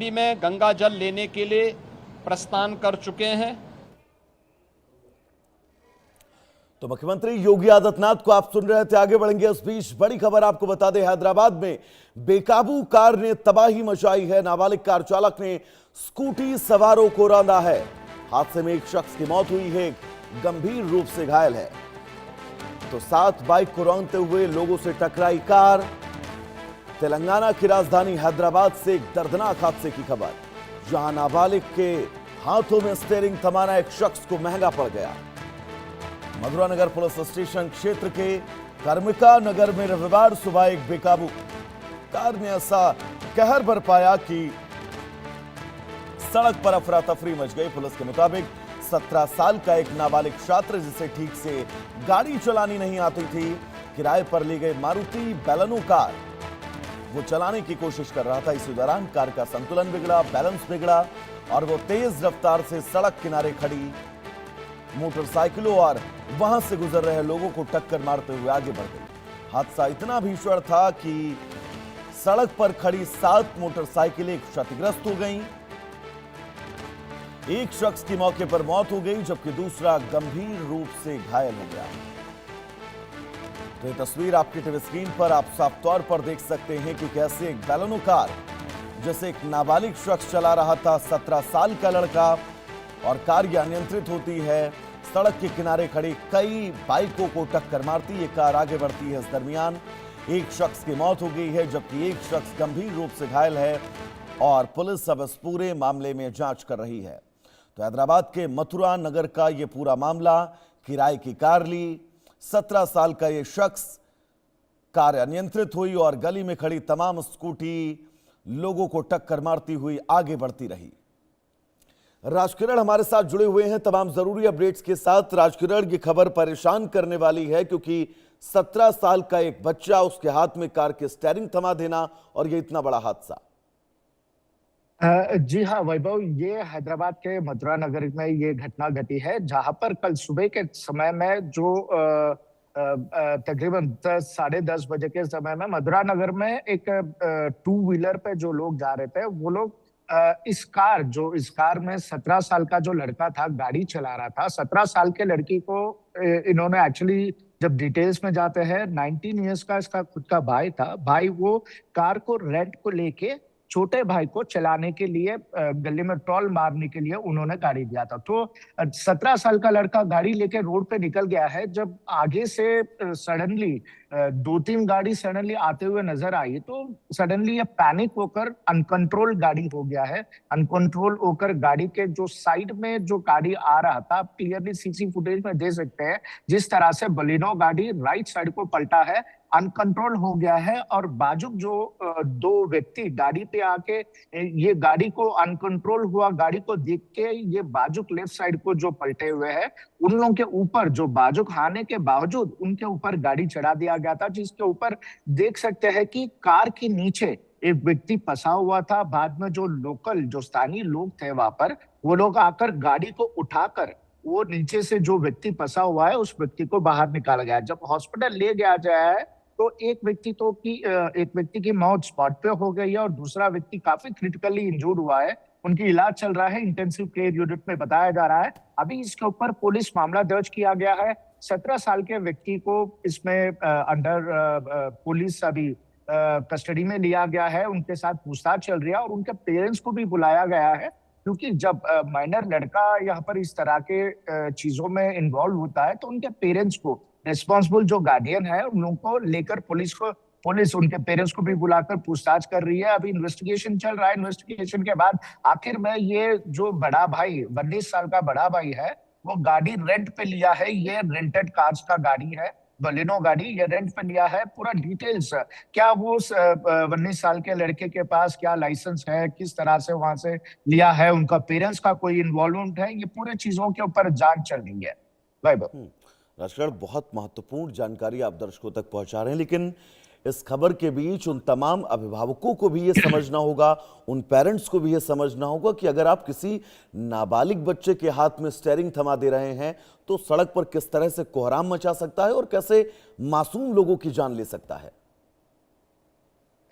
में गंगा जल लेने के लिए प्रस्थान कर चुके हैं। तो मुख्यमंत्री योगी आदित्यनाथ को आप सुन रहे थे। आगे बढ़ेंगे। इस बीच बड़ी खबर आपको बता दें, हैदराबाद में बेकाबू कार ने तबाही मचाई है। नाबालिग कार चालक ने स्कूटी सवारों को रौंदा है। हादसे में एक शख्स की मौत हुई है, एक गंभीर रूप से घायल है। तो 7 बाइक को रौंदते हुए लोगों से टकराई कार। तेलंगाना की राजधानी हैदराबाद से एक दर्दनाक हादसे की खबर, जहां नाबालिग के हाथों में स्टीयरिंग थमाना एक शख्स को महंगा पड़ गया। मधुरा नगर पुलिस स्टेशन क्षेत्र के कर्मिका नगर में रविवार सुबह एक बेकाबू कार ने ऐसा कहर बरपाया कि सड़क पर अफरा तफरी मच गई। पुलिस के मुताबिक 17 साल का एक नाबालिग छात्र, जिसे ठीक से गाड़ी चलानी नहीं आती थी, किराए पर ली गई मारुति बैलेनो कार वो चलाने की कोशिश कर रहा था। इसी दौरान कार का संतुलन बिगड़ा, बैलेंस बिगड़ा और वो तेज रफ्तार से सड़क किनारे खड़ी मोटरसाइकिलों और वहां से गुजर रहे लोगों को टक्कर मारते हुए आगे बढ़ गई। हादसा इतना भीषण था कि सड़क पर खड़ी 7 मोटरसाइकिलें क्षतिग्रस्त हो गईं। एक शख्स की मौके पर मौत हो गई, जबकि दूसरा गंभीर रूप से घायल हो गया। तो ये तस्वीर आपकी टीवी स्क्रीन पर आप साफ तौर पर देख सकते हैं कि कैसे एक बैलेनो कार, जैसे एक नाबालिग शख्स चला रहा था, 17 साल का लड़का, और कार यह अनियंत्रित होती है, सड़क के किनारे खड़ी कई बाइकों को टक्कर मारती है। कार आगे बढ़ती है। इस दरमियान एक शख्स की मौत हो गई है, जबकि एक शख्स गंभीर रूप से घायल है और पुलिस अब इस पूरे मामले में जांच कर रही है। तो हैदराबाद के मथुरा नगर का यह पूरा मामला, किराए की कार ली, 17 साल का यह शख्स, कार अनियंत्रित हुई और गली में खड़ी तमाम स्कूटी लोगों को टक्कर मारती हुई आगे बढ़ती रही। राजकिरण हमारे साथ जुड़े हुए हैं तमाम जरूरी अपडेट्स के साथ। राजकिरण, की खबर परेशान करने वाली है, क्योंकि 17 साल का एक बच्चा, उसके हाथ में कार के स्टीयरिंग थमा देना और ये इतना बड़ा हादसा। जी हाँ वैभव, ये हैदराबाद के मथुरा नगर में ये घटना घटी है, जहां पर कल सुबह के समय में जो तकरीबन 10 साढ़े 10 बजे के समय में मथुरा नगर में एक 2 व्हीलर पे जो लोग जा रहे थे, वो लोग इस कार में 17 साल का जो लड़का था, गाड़ी चला रहा था। 17 साल के लड़की को इन्होंने एक्चुअली, जब डिटेल्स में जाते हैं, 19 ईयर्स का इसका खुद का भाई था। भाई वो कार को रेंट को लेके छोटे भाई को चलाने के लिए गली में टोल मारने के लिए उन्होंने गाड़ी दिया था। तो 17 साल का लड़का गाड़ी लेके रोड पे निकल गया है, जब आगे से सडनली 2-3 गाड़ी सडनली आते हुए नजर आई, तो सडनली ये पैनिक होकर अनकंट्रोल गाड़ी हो गया है। अनकंट्रोल होकर गाड़ी के जो साइड में जो गाड़ी आ रहा था, आप क्लियरली सीसी फुटेज में देख सकते हैं जिस तरह से बलिनो गाड़ी राइट साइड को पलटा है, अनकंट्रोल हो गया है। और बाजुक जो 2 व्यक्ति गाड़ी पे आके, ये गाड़ी को अनकंट्रोल हुआ गाड़ी को देख के ये बाजुक लेफ्ट साइड को जो पलटे हुए हैं, उन लोगों के ऊपर जो बाजुक आने के बावजूद उनके ऊपर गाड़ी चढ़ा दिया गया था, जिसके ऊपर देख सकते हैं कि कार के नीचे एक व्यक्ति फंसा हुआ था। बाद में जो लोकल, जो स्थानीय लोग थे वहां पर, वो लोग आकर गाड़ी को उठाकर वो नीचे से जो व्यक्ति फंसा हुआ है उस व्यक्ति को बाहर निकाला गया। जब हॉस्पिटल ले गया जाए तो एक व्यक्ति की मौत स्पॉट पे हो गई है और दूसरा व्यक्ति काफी क्रिटिकली इंजूर्ड हुआ है। उनकी इलाज चल रहा है, इंटेंसिव केयर यूनिट में बताया जा रहा है। अभी इसके ऊपर पुलिस मामला दर्ज किया गया है। 17 साल के व्यक्ति को इसमें अंडर पुलिस अभी कस्टडी में लिया गया है। उनके साथ पूछताछ चल रही है और उनके पेरेंट्स को भी बुलाया गया है, क्योंकि जब माइनर लड़का यहाँ पर इस तरह के चीजों में इन्वॉल्व होता है तो उनके पेरेंट्स को, रिस्पॉन्सिबल जो गार्डियन है, उन लोगों को लेकर पुलिस उनके पेरेंट्स को भी बुलाकर पूछताछ कर रही है। अभी इन्वेस्टिगेशन चल रहा है। इन्वेस्टिगेशन के बाद आखिर में ये जो बड़ा भाई, 19 साल का बड़ा भाई है, वो गाड़ी रेंट पे लिया है। ये रेंटेड कार्स का गाड़ी है, बलिनो गाड़ी, ये रेंट पे लिया है। पूरा डिटेल्स, क्या वो 19 साल के लड़के के पास क्या लाइसेंस है, किस तरह से वहां से लिया है, उनका पेरेंट्स का कोई इन्वॉल्वमेंट है, ये पूरे चीजों के ऊपर जांच चल रही है। राजकिरण, बहुत महत्वपूर्ण जानकारी आप दर्शकों तक पहुंचा रहे हैं, लेकिन इस खबर के बीच उन तमाम अभिभावकों को भी ये समझना होगा, उन पेरेंट्स को भी ये समझना होगा कि अगर आप किसी नाबालिग बच्चे के हाथ में स्टीयरिंग थमा दे रहे हैं तो सड़क पर किस तरह से कोहराम मचा सकता है और कैसे मासूम लोगों की जान ले सकता है।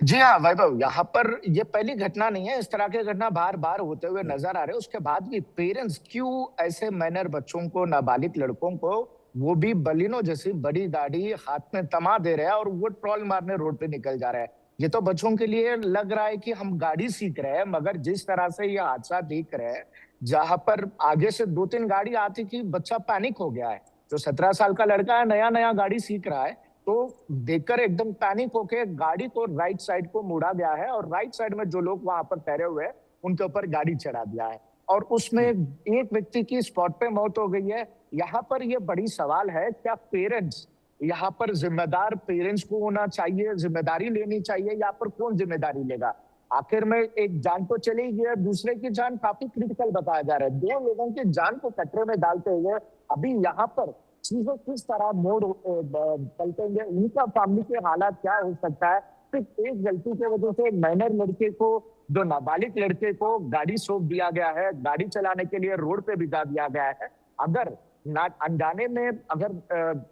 जी हाँ वैभव, यहाँ पर ये पहली घटना नहीं है। इस तरह की घटना बार बार होते हुए नजर आ रहे हैं। उसके बाद भी पेरेंट्स क्यों ऐसे माइनर बच्चों को, नाबालिग लड़कों को, वो भी बलिनो जैसी बड़ी गाड़ी हाथ में थमा दे रहे हैं और वो ट्रॉल मारने रोड पे निकल जा रहे हैं। ये तो बच्चों के लिए लग रहा है कि हम गाड़ी सीख रहे हैं, मगर जिस तरह से ये हादसा देख रहे हैं, जहां पर आगे से 2-3 गाड़ी आती थी, बच्चा पैनिक हो गया है। जो 17 साल का लड़का है, नया नया गाड़ी सीख रहा है, तो देखकर एकदम पैनिक होके गाड़ी को राइट साइड को मुड़ा गया है और राइट साइड में जो लोग वहां पर ठहरे हुए हैं उनके ऊपर गाड़ी चढ़ा दिया है और उसमें एक व्यक्ति की स्पॉट पे मौत हो गई है। यहाँ पर ये बड़ी सवाल है, क्या पेरेंट्स, यहाँ पर जिम्मेदार पेरेंट्स को होना चाहिए, जिम्मेदारी लेनी चाहिए, यहाँ पर कौन जिम्मेदारी लेगा? आखिर में एक जान तो चली गई है, दूसरे की जान काफी क्रिटिकल बताया जा रहा है। 2 लोगों की जान को खतरे में डालते हुए अभी यहाँ पर चीजें किस तरह मोड़ पलटेंगे, उनका फैमिली के हालात क्या हो सकता है। सिर्फ एक गलती की वजह से माइनर लड़के को, जो नाबालिग लड़के को गाड़ी सौंप दिया गया है, गाड़ी चलाने के लिए रोड पे भिजा दिया गया है। अगर ना अनजाने में अगर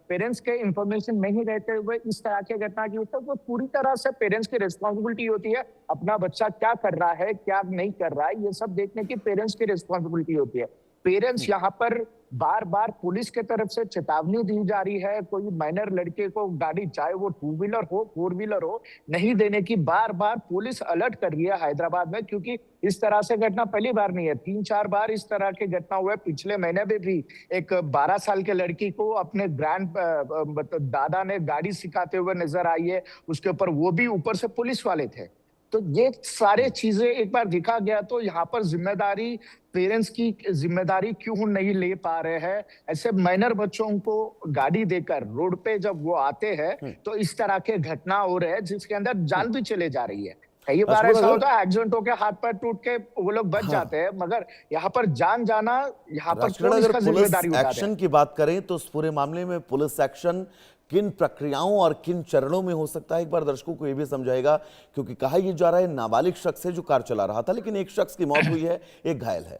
पेरेंट्स के इंफॉर्मेशन नहीं रहते हुए इस तरह की घटना की तो वो पूरी तरह से पेरेंट्स की रिस्पॉन्सिबिलिटी होती है। अपना बच्चा क्या कर रहा है, क्या नहीं कर रहा है, ये सब देखने की पेरेंट्स की रिस्पॉन्सिबिलिटी होती है। पेरेंट्स यहाँ पर बार बार पुलिस के तरफ से चेतावनी दी जा रही है, कोई माइनर लड़के को गाड़ी, चाहे वो 2 व्हीलर हो 4 व्हीलर हो, नहीं देने की बार बार पुलिस अलर्ट कर रही है हैदराबाद में। क्योंकि इस तरह से घटना पहली बार नहीं है, 3-4 बार इस तरह की घटना हुआ है। पिछले महीने में भी एक 12 साल के लड़की को अपने दादा ने गाड़ी सिखाते हुए नजर आई है, उसके ऊपर वो भी ऊपर से पुलिस वाले थे। तो ये सारे चीजें एक बार देखा गया तो यहाँ पर जिम्मेदारी, पेरेंट्स की जिम्मेदारी क्यों नहीं ले पा रहे हैं? ऐसे माइनर बच्चों को गाड़ी देकर रोड पे जब वो आते हैं तो इस तरह के घटना हो रहे हैं जिसके अंदर जान भी चले जा रही है। कई बार ऐसा होता है एक्सीडेंट होकर हाथ पैर टूट के वो लोग बच जाते हैं, मगर यहाँ पर जान जाना, यहाँ पर कौन इसका जिम्मेदारी उठाता है? एक्शन की बात करें तो इस पूरे मामले में पुलिस एक्शन किन प्रक्रियाओं और किन चरणों में हो सकता है, एक बार दर्शकों को यह भी समझाएगा। क्योंकि कहा यह जा रहा है नाबालिग शख्स है जो कार चला रहा था, लेकिन एक शख्स की मौत हुई है, एक घायल है।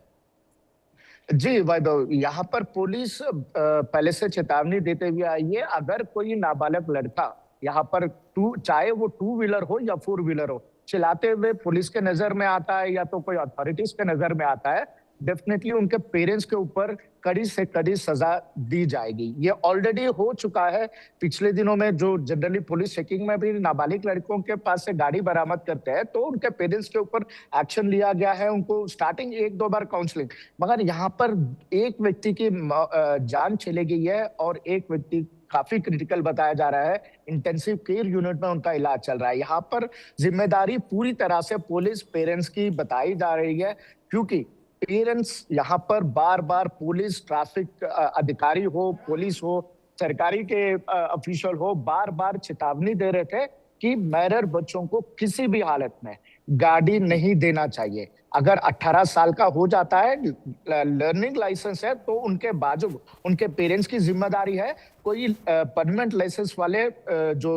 जी वैभव, यहाँ पर पुलिस पहले से चेतावनी देते हुए आई है, अगर कोई नाबालिग लड़का यहाँ पर चाहे वो 2 व्हीलर हो या 4 व्हीलर हो, चलाते हुए पुलिस के नजर में आता है या तो कोई अथॉरिटीज के नजर में आता है, डेफिनेटली उनके पेरेंट्स के ऊपर कड़ी से कड़ी सजा दी जाएगी। ये ऑलरेडी हो चुका है। पिछले दिनों में जो जनरली पुलिस चेकिंग में भी नाबालिग लड़कों के पास से गाड़ी बरामद करते हैं तो उनके पेरेंट्स के ऊपर एक्शन लिया गया है, उनको स्टार्टिंग 1-2 बार काउंसलिंग। मगर यहाँ पर एक व्यक्ति की जान चली गई है और एक व्यक्ति काफी क्रिटिकल बताया जा रहा है, इंटेंसिव केयर यूनिट में उनका इलाज चल रहा है। यहाँ पर जिम्मेदारी पूरी तरह से पुलिस पेरेंट्स की बताई जा रही है, क्योंकि पेरेंट्स यहाँ पर बार बार पुलिस, ट्रैफिक अधिकारी हो, पुलिस हो, सरकारी के ऑफिशियल हो, बार बार चेतावनी दे रहे थे कि माइनर बच्चों को किसी भी हालत में गाड़ी नहीं देना चाहिए। अगर 18 साल का हो जाता है, लर्निंग लाइसेंस है, तो उनके बाजू उनके पेरेंट्स की जिम्मेदारी है कोई परमानेंट लाइसेंस वाले जो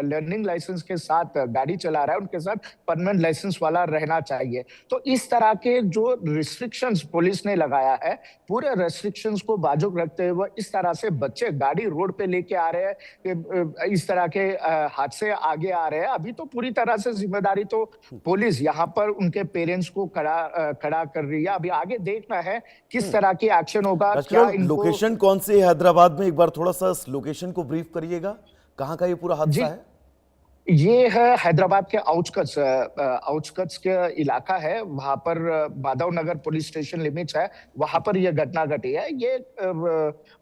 लर्निंग लाइसेंस के साथ गाड़ी चला रहा है उनके साथ परमानेंट लाइसेंस वाला रहना चाहिए। तो इस तरह के जो रिस्ट्रिक्शंस पुलिस ने लगाया है, पूरे रिस्ट्रिक्शंस को बाजुक रखते हुए इस तरह से बच्चे गाड़ी रोड पे लेके आ रहे हैं, इस तरह के हादसे आगे आ रहे हैं। अभी तो पूरी तरह से जिम्मेदारी तो पुलिस यहाँ पर उनके पेरेंट्स को खड़ा कर रही है। अभी आगे देखना है किस तरह की एक्शन होगा। क्या लोकेशन कौन सी है हैदराबाद में, एक बार थोड़ा सा लोकेशन को ब्रीफ करिएगा, कहां का ये पूरा हादसा है? ये है हैदराबाद के आउटस्कट्स के इलाका है, वहां पर Madhav Nagar police station limits है, वहां पर यह घटना घटी है। ये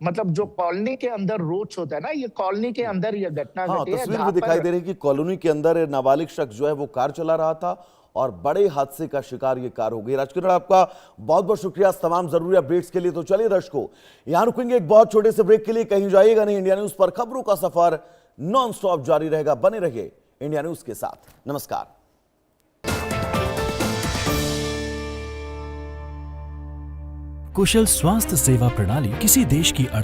मतलब जो कॉलोनी के अंदर रोड्स होता है ना, ये कॉलोनी के अंदर यह घटना घटी है। तस्वीर भी दिखाई दे रही है कि कॉलोनी के अंदर नाबालिग शख्स जो है वो कार चला रहा था और बड़े हादसे का शिकार ये कार हो गई। राजकिरण, आपका बहुत बहुत शुक्रिया तमाम जरूरी अपडेट्स के लिए। तो चलिए दर्शकों, यहां रुकेंगे एक बहुत छोटे से ब्रेक के लिए, कहीं जाइएगा नहीं। इंडिया न्यूज पर खबरों का सफर नॉन स्टॉप जारी रहेगा, बने रहिए इंडिया न्यूज के साथ। नमस्कार। कुशल स्वास्थ्य सेवा प्रणाली किसी देश की अर्थ